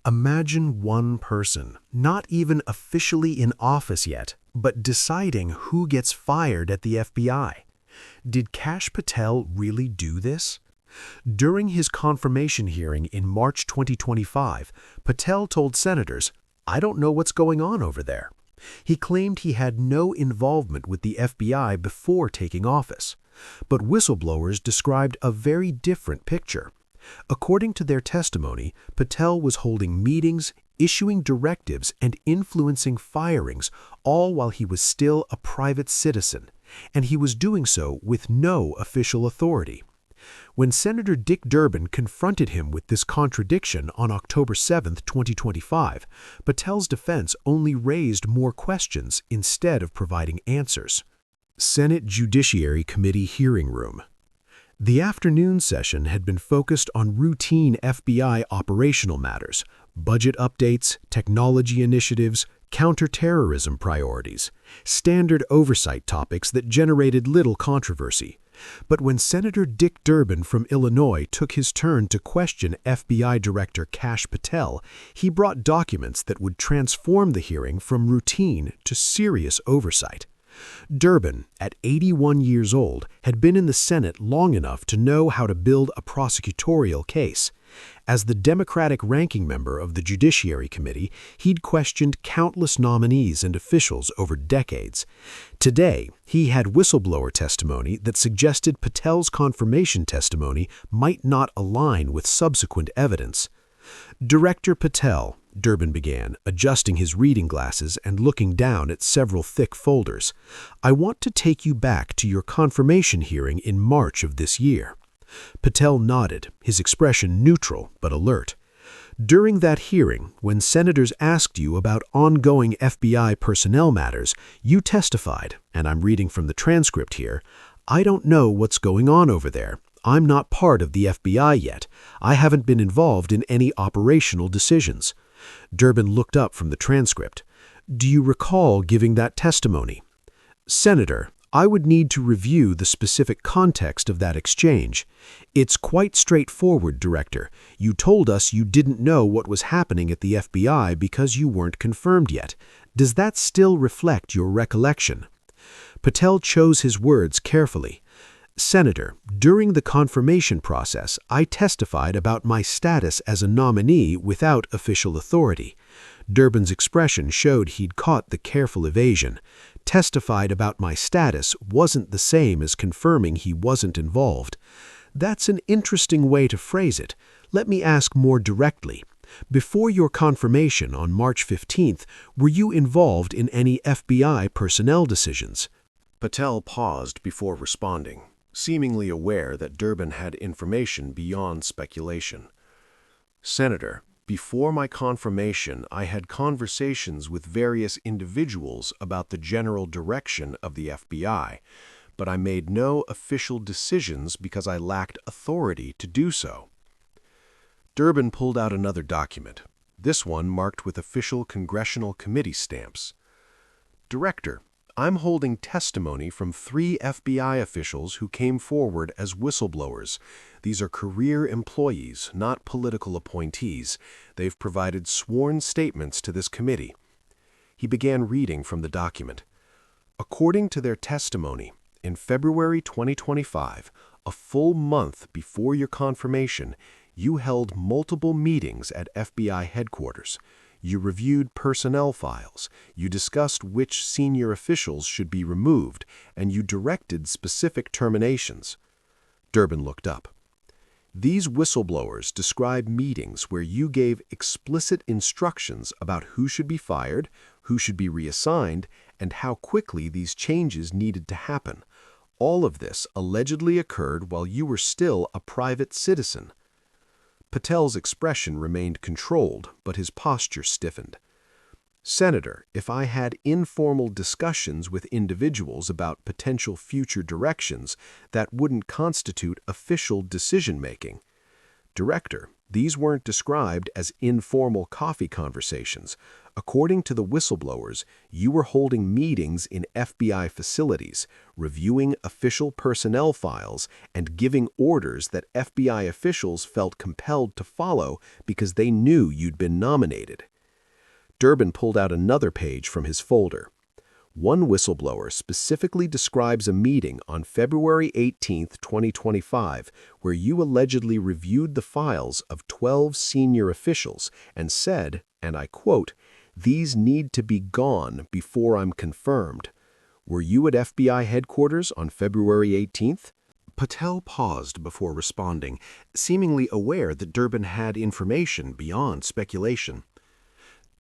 Imagine one person, not even officially in office yet, but deciding who gets fired at the FBI. Did Kash Patel really do this? During his confirmation hearing in March 2025, Patel told senators, "I don't know what's going on over there." He claimed he had no involvement with the FBI before taking office. But whistleblowers described a very different picture. According to their testimony, Patel was holding meetings, issuing directives, and influencing firings, all while he was still a private citizen, and he was doing so with no official authority. When Senator Dick Durbin confronted him with this contradiction on October 7, 2025, Patel's defense only raised more questions instead of providing answers. Senate Judiciary Committee hearing room. The afternoon session had been focused on routine FBI operational matters, budget updates, technology initiatives, counterterrorism priorities, standard oversight topics that generated little controversy. But when Senator Dick Durbin from Illinois took his turn to question FBI Director Kash Patel, he brought documents that would transform the hearing from routine to serious oversight. Durbin, at 81 years old, had been in the Senate long enough to know how to build a prosecutorial case. As the Democratic ranking member of the Judiciary Committee, he'd questioned countless nominees and officials over decades. Today, he had whistleblower testimony that suggested Patel's confirmation testimony might not align with subsequent evidence. "Director Patel," Durbin began, adjusting his reading glasses and looking down at several thick folders, "I want to take you back to your confirmation hearing in March of this year." Patel nodded, his expression neutral but alert. "During that hearing, when senators asked you about ongoing FBI personnel matters, you testified, and I'm reading from the transcript here, 'I don't know what's going on over there. I'm not part of the FBI yet. I haven't been involved in any operational decisions.'" Durbin looked up from the transcript. "Do you recall giving that testimony?" "Senator, I would need to review the specific context of that exchange. It's quite straightforward, Director. You told us you didn't know what was happening at the FBI because you weren't confirmed yet. Does that still reflect your recollection?" Patel chose his words carefully. "Senator, during the confirmation process, I testified about my status as a nominee without official authority." Durbin's expression showed he'd caught the careful evasion. "Testified about my status wasn't the same as confirming he wasn't involved." That's an interesting way to phrase it. Let me ask more directly. Before your confirmation on March 15th, were you involved in any FBI personnel decisions? Patel paused before responding, seemingly aware that Durbin had information beyond speculation. "Senator, before my confirmation, I had conversations with various individuals about the general direction of the FBI, but I made no official decisions because I lacked authority to do so." Durbin pulled out another document, this one marked with official congressional committee stamps. "Director, I'm holding testimony from 3 FBI officials who came forward as whistleblowers. These are career employees, not political appointees. They've provided sworn statements to this committee." He began reading from the document. "According to their testimony, in February 2025, a full month before your confirmation, you held multiple meetings at FBI headquarters. You reviewed personnel files, you discussed which senior officials should be removed, and you directed specific terminations." Durbin looked up. "These whistleblowers describe meetings where you gave explicit instructions about who should be fired, who should be reassigned, and how quickly these changes needed to happen. All of this allegedly occurred while you were still a private citizen." Patel's expression remained controlled, but his posture stiffened. "Senator, if I had informal discussions with individuals about potential future directions, that wouldn't constitute official decision-making." "Director, These weren't described as informal coffee conversations. According to the whistleblowers, you were holding meetings in FBI facilities, reviewing official personnel files, and giving orders that FBI officials felt compelled to follow because they knew you'd been nominated. Durbin pulled out another page from his folder. One whistleblower specifically describes a meeting on February 18, 2025, where you allegedly reviewed the files of 12 senior officials and said, and I quote, "These need to be gone before I'm confirmed." Were you at FBI headquarters on February 18th? Patel paused before responding, seemingly aware that Durbin had information beyond speculation.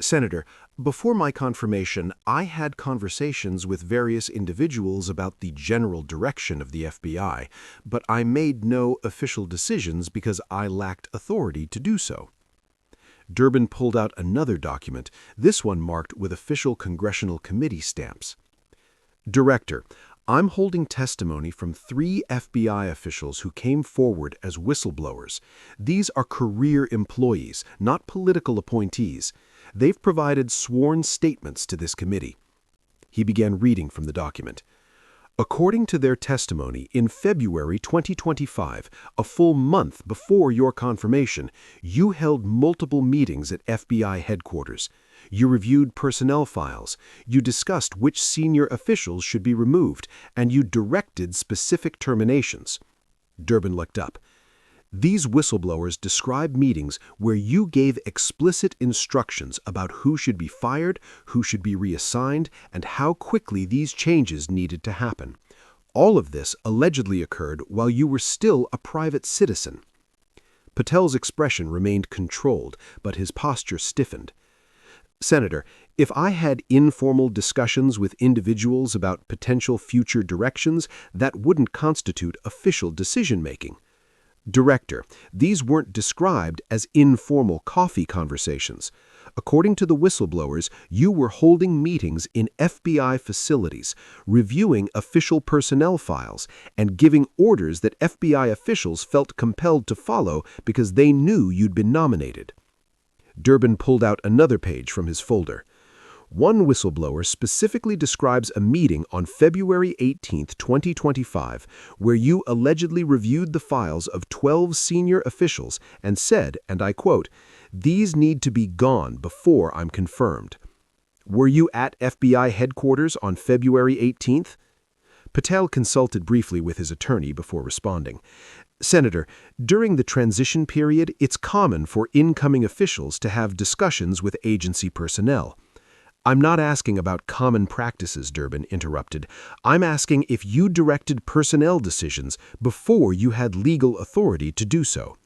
Senator, before my confirmation, I had conversations with various individuals about the general direction of the FBI, but I made no official decisions because I lacked authority to do so. Durbin pulled out another document, this one marked with official congressional committee stamps. Director, I'm holding testimony from 3 FBI officials who came forward as whistleblowers. These are career employees, not political appointees. They've provided sworn statements to this committee. He began reading from the document. According to their testimony, in February 2025, a full month before your confirmation, you held multiple meetings at FBI headquarters. You reviewed personnel files, you discussed which senior officials should be removed, and you directed specific terminations. Durbin looked up. These whistleblowers describe meetings where you gave explicit instructions about who should be fired, who should be reassigned, and how quickly these changes needed to happen. All of this allegedly occurred while you were still a private citizen. Patel's expression remained controlled, but his posture stiffened. Senator, if I had informal discussions with individuals about potential future directions, that wouldn't constitute official decision-making. Director, these weren't described as informal coffee conversations. According to the whistleblowers, you were holding meetings in FBI facilities, reviewing official personnel files, and giving orders that FBI officials felt compelled to follow because they knew you'd been nominated. Durbin pulled out another page from his folder. One whistleblower specifically describes a meeting on February 18, 2025, where you allegedly reviewed the files of 12 senior officials and said, and I quote, "These need to be gone before I'm confirmed." Were you at FBI headquarters on February 18th? Patel consulted briefly with his attorney before responding. Senator, during the transition period, it's common for incoming officials to have discussions with agency personnel. I'm not asking about common practices, Durbin interrupted. I'm asking if you directed personnel decisions before you had legal authority to do so.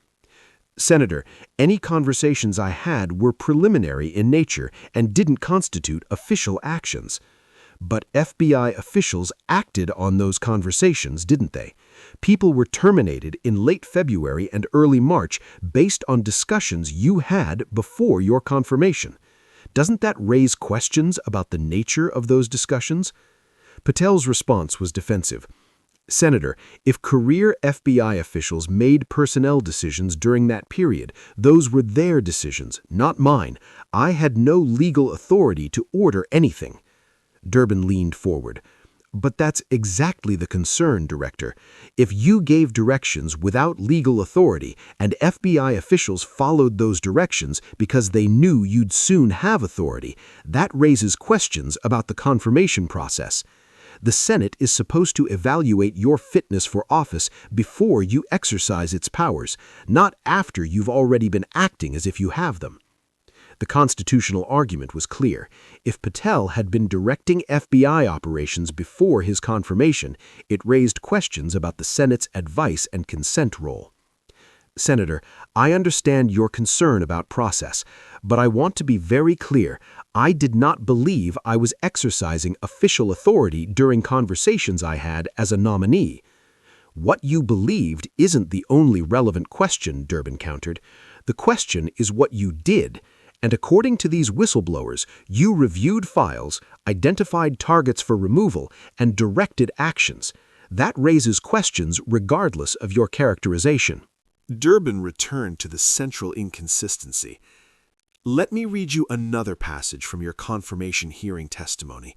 Senator, any conversations I had were preliminary in nature and didn't constitute official actions. But FBI officials acted on those conversations, didn't they? People were terminated in late February and early March based on discussions you had before your confirmation. Doesn't that raise questions about the nature of those discussions? Patel's response was defensive. Senator, if career FBI officials made personnel decisions during that period, those were their decisions, not mine. I had no legal authority to order anything. Durbin leaned forward. But that's exactly the concern, Director. If you gave directions without legal authority and FBI officials followed those directions because they knew you'd soon have authority, that raises questions about the confirmation process. The Senate is supposed to evaluate your fitness for office before you exercise its powers, not after you've already been acting as if you have them. The constitutional argument was clear. If Patel had been directing FBI operations before his confirmation, it raised questions about the Senate's advice and consent role. Senator, I understand your concern about process, but I want to be very clear. I did not believe I was exercising official authority during conversations I had as a nominee. What you believed isn't the only relevant question, Durbin countered. The question is what you did. And according to these whistleblowers, you reviewed files, identified targets for removal, and directed actions. That raises questions regardless of your characterization. Durbin returned to the central inconsistency. Let me read you another passage from your confirmation hearing testimony.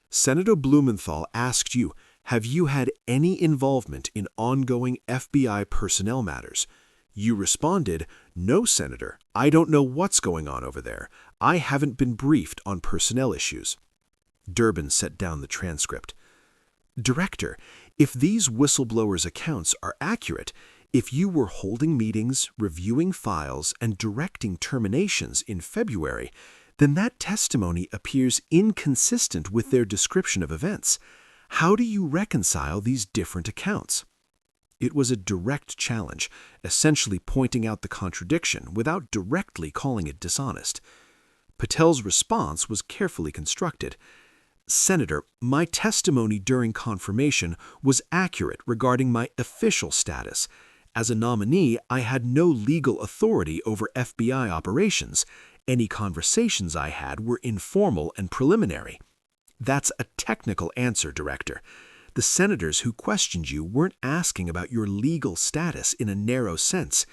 Senator Blumenthal asked you, have you had any involvement in ongoing FBI personnel matters? You responded, no, Senator, I don't know what's going on over there. I haven't been briefed on personnel issues. Durbin set down the transcript. Director, if these whistleblowers' accounts are accurate, if you were holding meetings, reviewing files, and directing terminations in February, then that testimony appears inconsistent with their description of events. How do you reconcile these different accounts? It was a direct challenge, essentially pointing out the contradiction without directly calling it dishonest. Patel's response was carefully constructed. Senator, my testimony during confirmation was accurate regarding my official status. As a nominee, I had no legal authority over FBI operations. Any conversations I had were informal and preliminary. That's a technical answer, Director. The senators who questioned you weren't asking about your legal status in a narrow sense.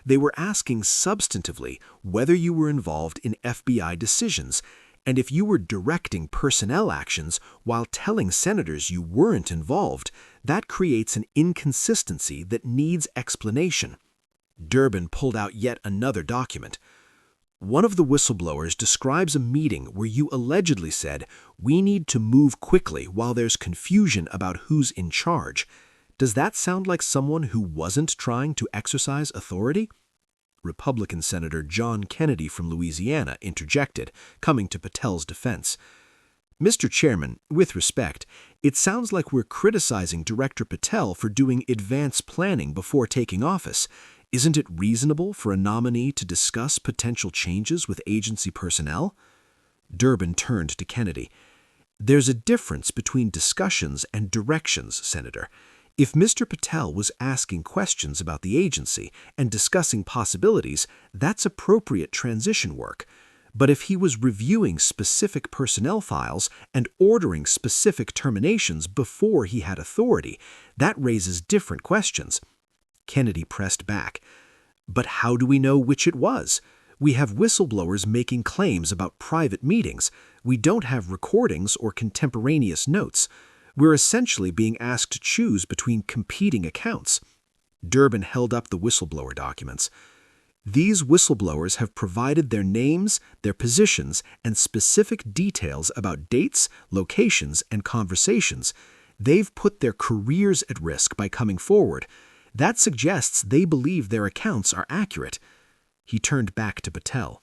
They were asking substantively whether you were involved in FBI decisions, and if you were directing personnel actions while telling senators you weren't involved, that creates an inconsistency that needs explanation. Durbin pulled out yet another document. One of the whistleblowers describes a meeting where you allegedly said, we need to move quickly while there's confusion about who's in charge. Does that sound like someone who wasn't trying to exercise authority? Republican Senator John Kennedy from Louisiana interjected, coming to Patel's defense. Mr. Chairman, with respect, it sounds like we're criticizing Director Patel for doing advance planning before taking office. Isn't it reasonable for a nominee to discuss potential changes with agency personnel? Durbin turned to Kennedy. There's a difference between discussions and directions, Senator. If Mr. Patel was asking questions about the agency and discussing possibilities, that's appropriate transition work. But if he was reviewing specific personnel files and ordering specific terminations before he had authority, that raises different questions. Kennedy pressed back. But how do we know which it was? We have whistleblowers making claims about private meetings. We don't have recordings or contemporaneous notes. We're essentially being asked to choose between competing accounts. Durbin held up the whistleblower documents. These whistleblowers have provided their names, their positions, and specific details about dates, locations, and conversations. They've put their careers at risk by coming forward. That suggests they believe their accounts are accurate. He turned back to Patel.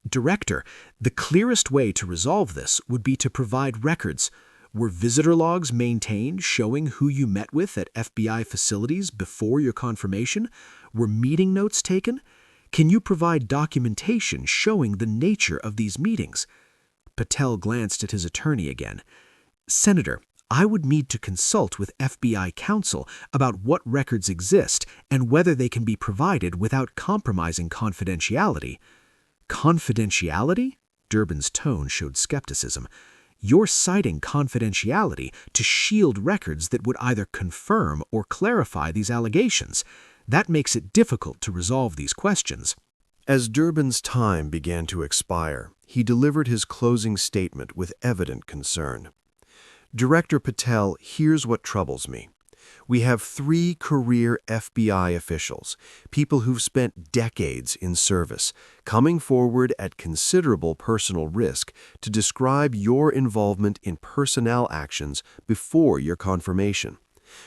Director, the clearest way to resolve this would be to provide records. Were visitor logs maintained showing who you met with at FBI facilities before your confirmation? Were meeting notes taken? Can you provide documentation showing the nature of these meetings? Patel glanced at his attorney again. Senator, I would need to consult with FBI counsel about what records exist and whether they can be provided without compromising confidentiality. Confidentiality? Durbin's tone showed skepticism. You're citing confidentiality to shield records that would either confirm or clarify these allegations. That makes it difficult to resolve these questions. As Durbin's time began to expire, he delivered his closing statement with evident concern. Director Patel, here's what troubles me. We have 3 career FBI officials, people who've spent decades in service, coming forward at considerable personal risk to describe your involvement in personnel actions before your confirmation.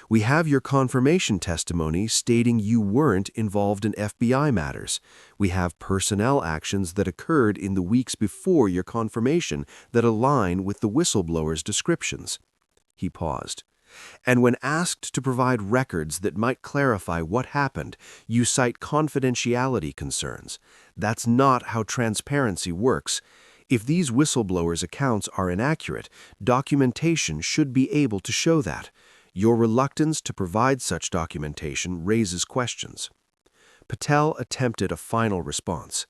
We have your confirmation testimony stating you weren't involved in FBI matters. We have personnel actions that occurred in the weeks before your confirmation that align with the whistleblower's descriptions. He paused. And when asked to provide records that might clarify what happened, you cite confidentiality concerns. That's not how transparency works. If these whistleblowers' accounts are inaccurate, documentation should be able to show that. Your reluctance to provide such documentation raises questions. Patel attempted a final response.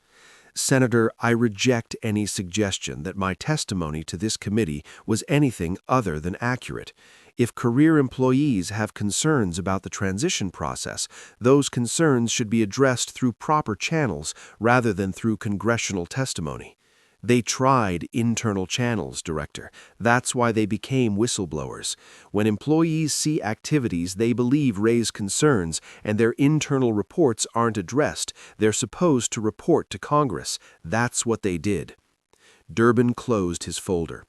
Senator, I reject any suggestion that my testimony to this committee was anything other than accurate. If career employees have concerns about the transition process, those concerns should be addressed through proper channels rather than through congressional testimony. They tried internal channels, Director. That's why they became whistleblowers. When employees see activities they believe raise concerns and their internal reports aren't addressed, they're supposed to report to Congress. That's what they did. Durbin closed his folder.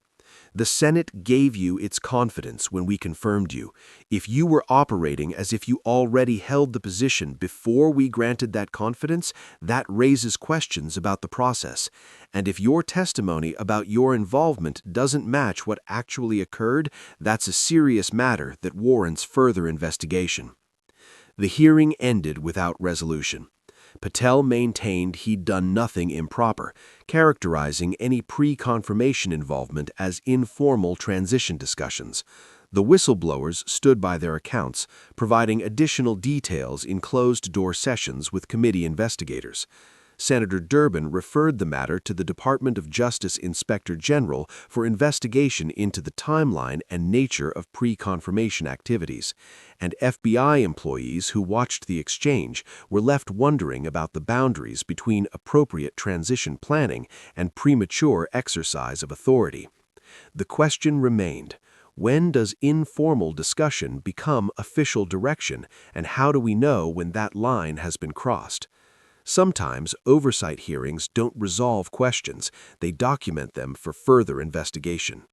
The Senate gave you its confidence when we confirmed you. If you were operating as if you already held the position before we granted that confidence, that raises questions about the process. And if your testimony about your involvement doesn't match what actually occurred, that's a serious matter that warrants further investigation. The hearing ended without resolution. Patel maintained he'd done nothing improper, characterizing any pre-confirmation involvement as informal transition discussions. The whistleblowers stood by their accounts, providing additional details in closed-door sessions with committee investigators. Senator Durbin referred the matter to the Department of Justice Inspector General for investigation into the timeline and nature of pre-confirmation activities, and FBI employees who watched the exchange were left wondering about the boundaries between appropriate transition planning and premature exercise of authority. The question remained: when does informal discussion become official direction, and how do we know when that line has been crossed? Sometimes oversight hearings don't resolve questions, they document them for further investigation.